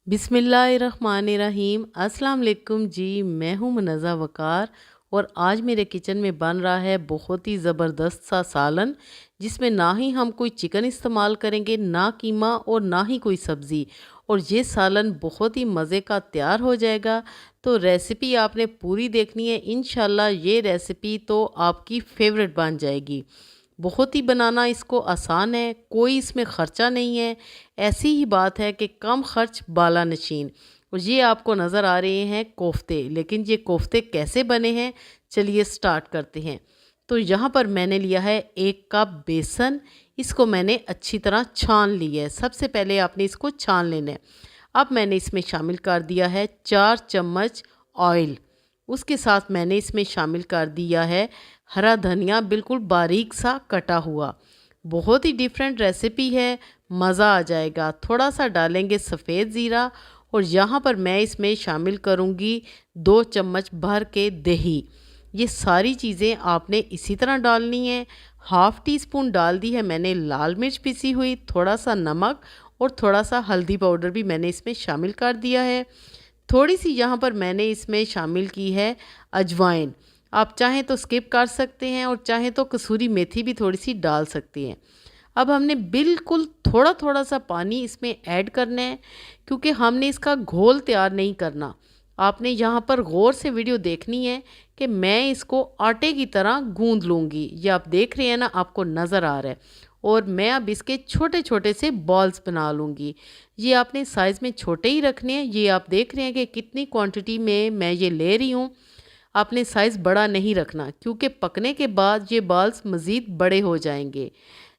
बिस्मिल्लाहिर्रहमानिर्रहीम। अस्सलाम वालेकुम जी। मैं हूँ मुनज़्ज़ा वक़ार और आज मेरे किचन में बन रहा है बहुत ही ज़बरदस्त सा सालन, जिसमें ना ही हम कोई चिकन इस्तेमाल करेंगे, ना कीमा और ना ही कोई सब्ज़ी। और ये सालन बहुत ही मज़े का तैयार हो जाएगा। तो रेसिपी आपने पूरी देखनी है, इंशाल्लाह ये रेसिपी तो आपकी फेवरेट बन जाएगी। बहुत ही बनाना इसको आसान है, कोई इसमें ख़र्चा नहीं है। ऐसी ही बात है कि कम खर्च बाला नशीन। और ये आपको नज़र आ रहे हैं कोफ्ते, लेकिन ये कोफ्ते कैसे बने हैं, चलिए स्टार्ट करते हैं। तो यहाँ पर मैंने लिया है 1 कप बेसन। इसको मैंने अच्छी तरह छान लिया है। सबसे पहले आपने इसको छान लेना है। अब मैंने इसमें शामिल कर दिया है 4 चम्मच ऑयल। उसके साथ मैंने इसमें शामिल कर दिया है हरा धनिया, बिल्कुल बारीक सा कटा हुआ। बहुत ही डिफरेंट रेसिपी है, मज़ा आ जाएगा। थोड़ा सा डालेंगे सफ़ेद ज़ीरा और यहाँ पर मैं इसमें शामिल करूँगी 2 चम्मच भर के दही। ये सारी चीज़ें आपने इसी तरह डालनी है। हाफ़ टी स्पून डाल दी है मैंने लाल मिर्च पिसी हुई, थोड़ा सा नमक और थोड़ा सा हल्दी पाउडर भी मैंने इसमें शामिल कर दिया है। थोड़ी सी यहाँ पर मैंने इसमें शामिल की है अजवाइन। आप चाहें तो स्किप कर सकते हैं और चाहें तो कसूरी मेथी भी थोड़ी सी डाल सकते हैं। अब हमने बिल्कुल थोड़ा थोड़ा सा पानी इसमें ऐड करना है, क्योंकि हमने इसका घोल तैयार नहीं करना। आपने यहाँ पर गौर से वीडियो देखनी है कि मैं इसको आटे की तरह गूंद लूँगी। ये आप देख रहे हैं ना, आपको नज़र आ रहा है। और मैं अब इसके छोटे छोटे से बॉल्स बना लूँगी। ये आपने साइज़ में छोटे ही रखने हैं। ये आप देख रहे हैं कि कितनी क्वांटिटी में मैं ये ले रही हूँ। आपने साइज़ बड़ा नहीं रखना, क्योंकि पकने के बाद ये बॉल्स मज़ीद बड़े हो जाएंगे।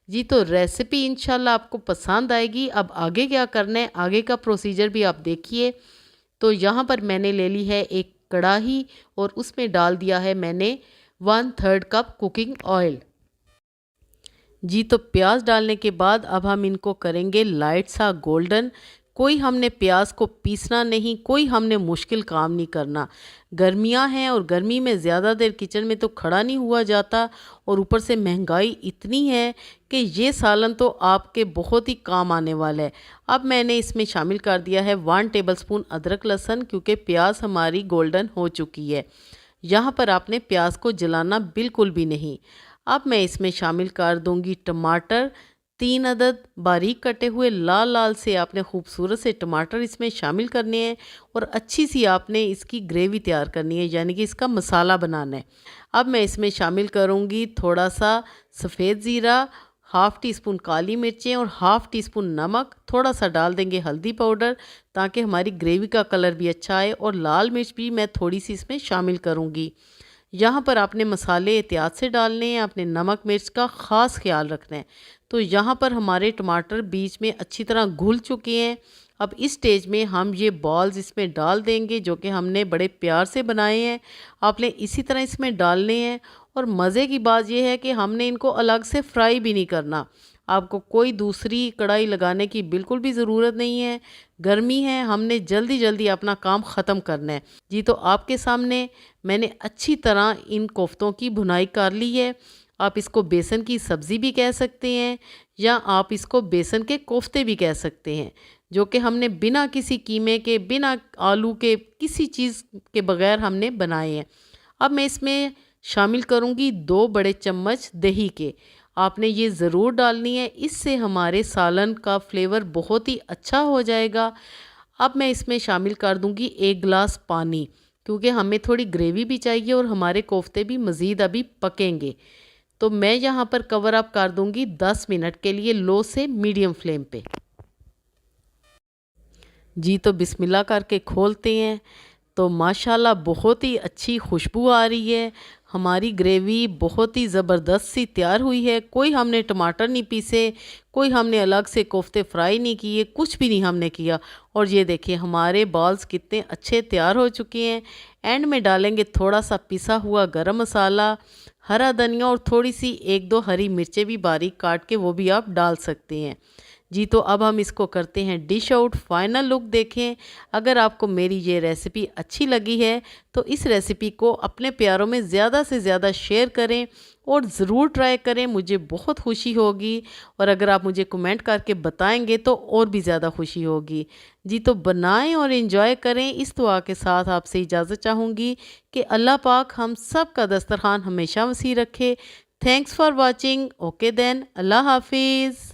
जी, तो रेसिपी इंशाल्लाह आपको पसंद आएगी। अब आगे क्या करना है, आगे का प्रोसीजर भी आप देखिए। तो यहाँ पर मैंने ले ली है एक कढ़ाई और उसमें डाल दिया है मैंने 1/3 कप कुकिंग ऑयल। जी, तो प्याज डालने के बाद अब हम इनको करेंगे लाइट सा गोल्डन। कोई हमने प्याज को पीसना नहीं, कोई हमने मुश्किल काम नहीं करना। गर्मियां हैं और गर्मी में ज़्यादा देर किचन में तो खड़ा नहीं हुआ जाता, और ऊपर से महंगाई इतनी है कि ये सालन तो आपके बहुत ही काम आने वाला है। अब मैंने इसमें शामिल कर दिया है 1 टेबलस्पून अदरक लहसुन, क्योंकि प्याज हमारी गोल्डन हो चुकी है। यहाँ पर आपने प्याज को जलाना बिल्कुल भी नहीं। अब मैं इसमें शामिल कर दूंगी टमाटर। 3 अदद बारीक कटे हुए लाल लाल से आपने खूबसूरत से टमाटर इसमें शामिल करने हैं, और अच्छी सी आपने इसकी ग्रेवी तैयार करनी है, यानी कि इसका मसाला बनाना है। अब मैं इसमें शामिल करूंगी थोड़ा सा सफ़ेद ज़ीरा, हाफ़ टी स्पून काली मिर्चें और हाफ़ टी स्पून नमक। थोड़ा सा डाल देंगे हल्दी पाउडर, ताकि हमारी ग्रेवी का कलर भी अच्छा आए, और लाल मिर्च भी मैं थोड़ी सी इसमें शामिल करूँगी। यहाँ पर आपने मसाले एहतियात से डालने हैं, आपने नमक मिर्च का ख़ास ख्याल रखना है। तो यहाँ पर हमारे टमाटर बीच में अच्छी तरह घुल चुके हैं। अब इस स्टेज में हम ये बॉल्स इसमें डाल देंगे, जो कि हमने बड़े प्यार से बनाए हैं। आपने इसी तरह इसमें डालने हैं। और मज़े की बात यह है कि हमने इनको अलग से फ्राई भी नहीं करना। आपको कोई दूसरी कढ़ाई लगाने की बिल्कुल भी ज़रूरत नहीं है। गर्मी है, हमने जल्दी जल्दी अपना काम ख़त्म करना है। जी, तो आपके सामने मैंने अच्छी तरह इन कोफ्तों की भुनाई कर ली है। आप इसको बेसन की सब्ज़ी भी कह सकते हैं, या आप इसको बेसन के कोफ्ते भी कह सकते हैं, जो कि हमने बिना किसी कीमे के, बिना आलू के, किसी चीज़ के बगैर हमने बनाए हैं। अब मैं इसमें शामिल करूँगी 2 बड़े चम्मच दही के। आपने ये ज़रूर डालनी है, इससे हमारे सालन का फ्लेवर बहुत ही अच्छा हो जाएगा। अब मैं इसमें शामिल कर दूँगी 1 गिलास पानी, क्योंकि हमें थोड़ी ग्रेवी भी चाहिए और हमारे कोफ्ते भी मज़ीद अभी पकेंगे। तो मैं यहाँ पर कवर अप कर दूँगी 10 मिनट के लिए लो से मीडियम फ्लेम पे। जी, तो बिस्मिल्लाह करके खोलते हैं। तो माशाल्लाह बहुत ही अच्छी खुशबू आ रही है। हमारी ग्रेवी बहुत ही ज़बरदस्त सी तैयार हुई है। कोई हमने टमाटर नहीं पीसे, कोई हमने अलग से कोफ्ते फ्राई नहीं किए, कुछ भी नहीं हमने किया। और ये देखिए हमारे बॉल्स कितने अच्छे तैयार हो चुके हैं। एंड में डालेंगे थोड़ा सा पिसा हुआ गरम मसाला, हरा धनिया और थोड़ी सी 1-2 हरी मिर्चें भी बारीक काट के वो भी आप डाल सकते हैं। जी तो अब हम इसको करते हैं डिश आउट। फाइनल लुक देखें। अगर आपको मेरी ये रेसिपी अच्छी लगी है तो इस रेसिपी को अपने प्यारों में ज़्यादा से ज़्यादा शेयर करें और ज़रूर ट्राई करें, मुझे बहुत खुशी होगी। और अगर आप मुझे कमेंट करके बताएंगे तो और भी ज़्यादा खुशी होगी। जी तो बनाएं और इन्जॉय करें। इस दुआ के साथ आपसे इजाज़त चाहूँगी कि अल्लाह पाक हम सब का दस्तरखान हमेशा वसी रखे। Thanks for watching. Okay then, अल्लाह हाफिज़।